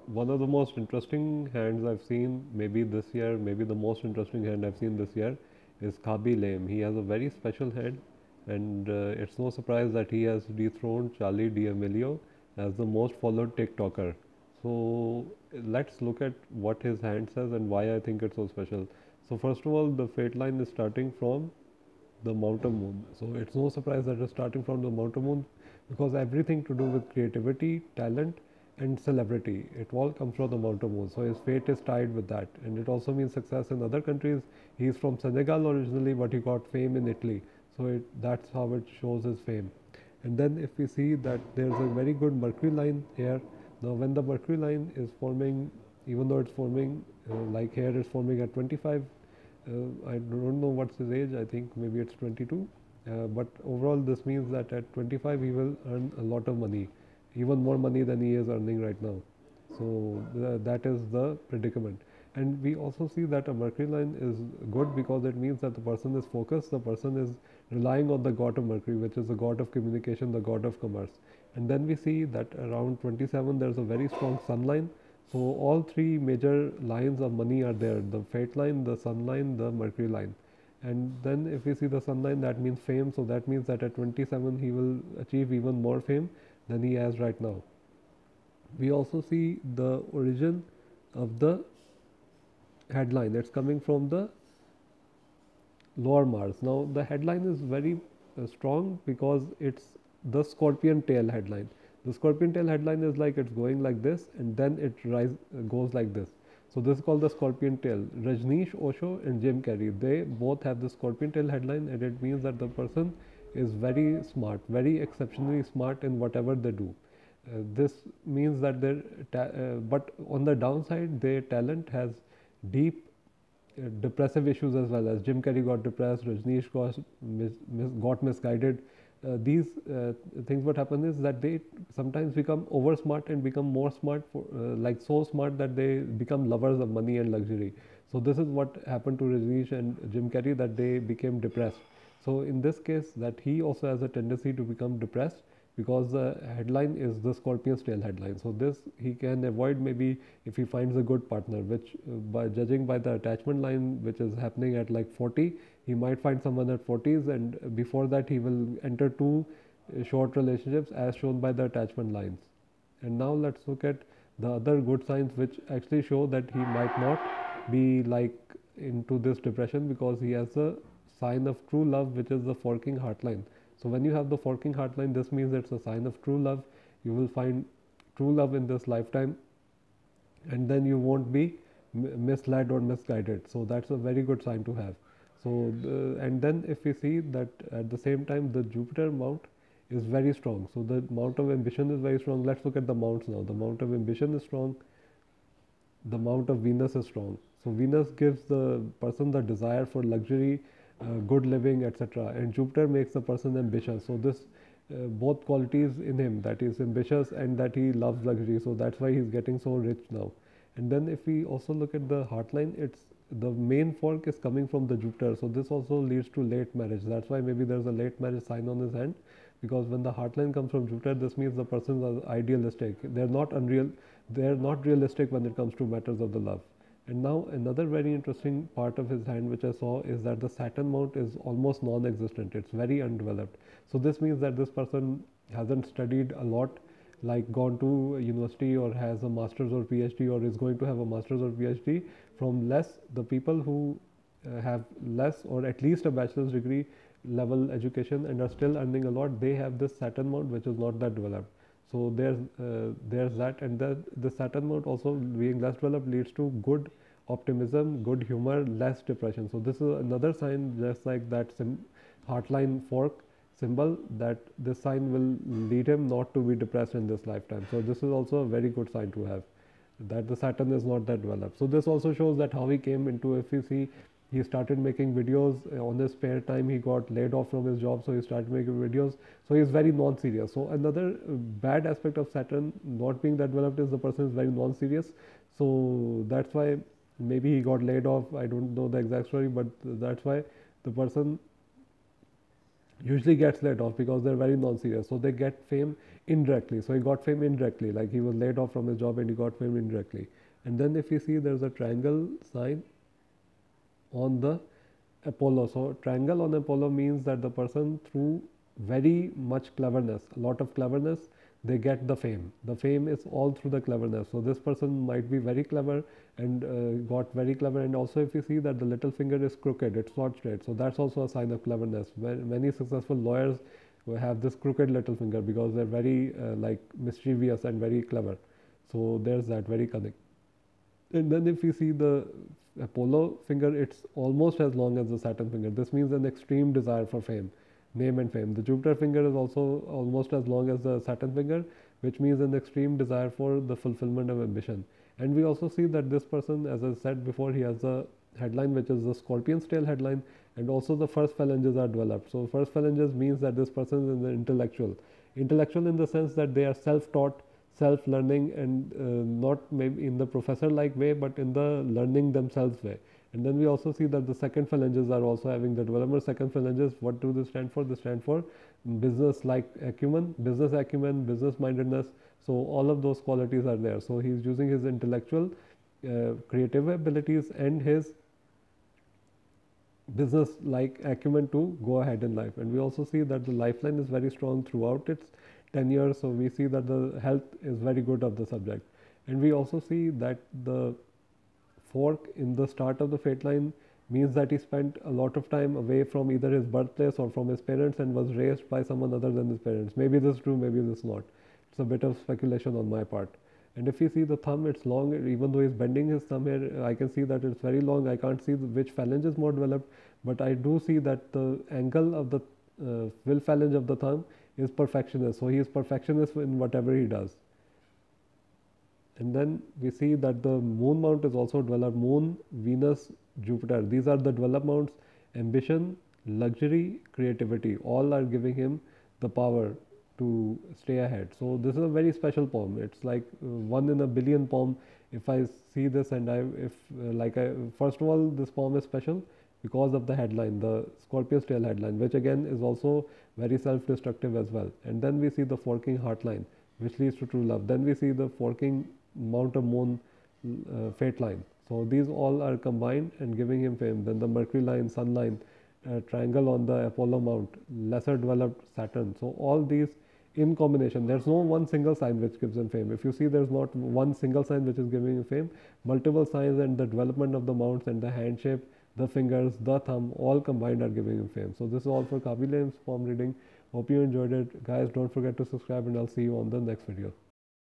one of the most interesting hands I've seen maybe this year, maybe the most interesting hand I've seen this year is Khaby Lame. He has a very special hand, and it's no surprise that he has dethroned Charlie D'Amelio as the most followed TikToker. So let's look at what his hand says and why I think it's so special. So first of all, the fate line is starting from the mountain moon. So it's no surprise that it's starting from the mountain moon because everything to do with creativity, talent, and celebrity, it all comes from the mountain moon. So his fate is tied with that, and it also means success in other countries. He's from Senegal originally, but he got fame in Italy. So that's how it shows his fame. And then if we see that there's a very good Mercury line here. Now when the Mercury line is forming, even though it's forming like here it's forming at 25, I don't know what's his age. I think maybe it's 22. But overall, this means that at 25 he will earn a lot of money, even more money than he is earning right now. So that is the predicament. And we also see that a Mercury line is good because it means that the person is focused, the person is relying on the god of Mercury, which is the god of communication, the god of commerce. And then we see that around 27 there's a very strong sun line. So all three major lines of money are there: the fate line, the sun line, the Mercury line. And then if we see the sun line, that means fame. So that means that at 27 he will achieve even more fame than he has right now. We also see the origin of the headline. It's coming from the lower Mars. Now the headline is very strong because it's the scorpion tail headline. The scorpion tail headline is like it's going like this and then it goes like this. So this is called the scorpion tail. Rajneesh Osho and Jim Carrey, they both have the scorpion tail headline, and it means that the person is very smart, very exceptionally smart in whatever they do. This means that but on the downside, their talent has deep depressive issues as well. As Jim Carrey got depressed, Rajneesh got misguided. These things, what happen is that they sometimes become over smart and become more smart, like so smart that they become lovers of money and luxury. So this is what happened to Rajneesh and Jim Carrey, that they became depressed. So in this case, that he also has a tendency to become depressed because the headline is the scorpion's tail headline. So this he can avoid maybe if he finds a good partner, which by judging by the attachment line which is happening at like 40, he might find someone at 40s, and before that he will enter two short relationships as shown by the attachment lines. And now let's look at the other good signs which actually show that he might not be like into this depression, because he has a sign of true love, which is the forking heart line. So when you have the forking heart line, this means it's a sign of true love. You will find true love in this lifetime, and then you won't be misled or misguided. So that's a very good sign to have. So and then if we see that at the same time the Jupiter mount is very strong. So the mount of ambition is very strong. Let's look at the mounts now. The mount of ambition is strong. The mount of Venus is strong. So Venus gives the person the desire for luxury, good living, etc. And Jupiter makes the person ambitious. So this both qualities in him, that is ambitious and that he loves luxury. So that's why he's getting so rich now. And then if we also look at the heartline, it's the main fork is coming from the Jupiter. So this also leads to late marriage. That's why maybe there's a late marriage sign on his hand, because when the heartline comes from Jupiter, this means the persons are idealistic. They're not unreal. They're not realistic when it comes to matters of the love. And now another very interesting part of his hand which I saw is that the Saturn mount is almost non-existent. It's very undeveloped. So this means that this person hasn't studied a lot, like gone to university or has a master's or PhD or is going to have a master's or PhD. From less, the people who have less or at least a bachelor's degree level education and are still earning a lot, they have this Saturn mount which is not that developed. So there's that, and the Saturn mount also being less developed leads to good optimism, good humor, less depression. So this is another sign, just like that heartline fork symbol, that this sign will lead him not to be depressed in this lifetime. So this is also a very good sign to have, that the Saturn is not that developed. So this also shows that how he came into, if you see, he started making videos on his spare time. He got laid off from his job, so he started making videos. So he's very non-serious. So another bad aspect of Saturn not being that developed is the person is very non-serious. So that's why maybe he got laid off. I don't know the exact story, but that's why the person usually gets laid off because they're very non-serious. So they get fame indirectly. So he got fame indirectly, like he was laid off from his job and he got fame indirectly. And then if you see, there's a triangle sign on the Apollo. So triangle on Apollo means that the person, through very much cleverness, a lot of cleverness, they get the fame. The fame is all through the cleverness. So this person might be very clever and got very clever. And also if you see that the little finger is crooked, it's not straight. So that's also a sign of cleverness. Many successful lawyers have this crooked little finger because they're very like mischievous and very clever. So there's that, very cunning. And then if you see the Apollo finger, it's almost as long as the Saturn finger. This means an extreme desire for fame, name and fame. The Jupiter finger is also almost as long as the Saturn finger, which means an extreme desire for the fulfillment of ambition. And we also see that this person, as I said before, he has a headline which is the scorpion's tail headline, and also the first phalanges are developed. So first phalanges means that this person is an intellectual. Intellectual in the sense that they are self-taught, self-learning, and not maybe in the professor-like way, but in the learning themselves way. And then we also see that the second phalanges are also having the development. Second phalanges, what do they stand for? They stand for business-like acumen, business mindedness. So all of those qualities are there. So he's using his intellectual, creative abilities and his business like acumen to go ahead in life. And we also see that the lifeline is very strong throughout its tenure. So we see that the health is very good of the subject. And we also see that the fork in the start of the fate line means that he spent a lot of time away from either his birthplace or from his parents and was raised by someone other than his parents. Maybe this is true, maybe this is not. It's a bit of speculation on my part. And if you see the thumb, it's long. Even though he's bending his thumb here, I can see that it's very long. I can't see which phalange is more developed, but I do see that the angle of the will phalange of the thumb is perfectionist. So he is perfectionist in whatever he does. And then we see that the moon mount is also developed. Moon, Venus, Jupiter. These are the developed mounts. Ambition, luxury, creativity. All are giving him the power to stay ahead. So this is a very special poem. It's like one in a billion poem. If I see this and first of all, this poem is special because of the headline, the Scorpion's tail headline, which again is also very self-destructive as well. And then we see the forking heart line, which leads to true love. Then we see the forking mount of moon fate line. So these all are combined and giving him fame. Then the Mercury line, Sun line, triangle on the Apollo mount, lesser developed Saturn. So all these in combination, there's no one single sign which gives him fame. If you see, there's not one single sign which is giving him fame. Multiple signs and the development of the mounts and the hand shape, the fingers, the thumb, all combined are giving him fame. So this is all for Khaby Lame's poem reading. Hope you enjoyed it. Guys, don't forget to subscribe and I'll see you on the next video.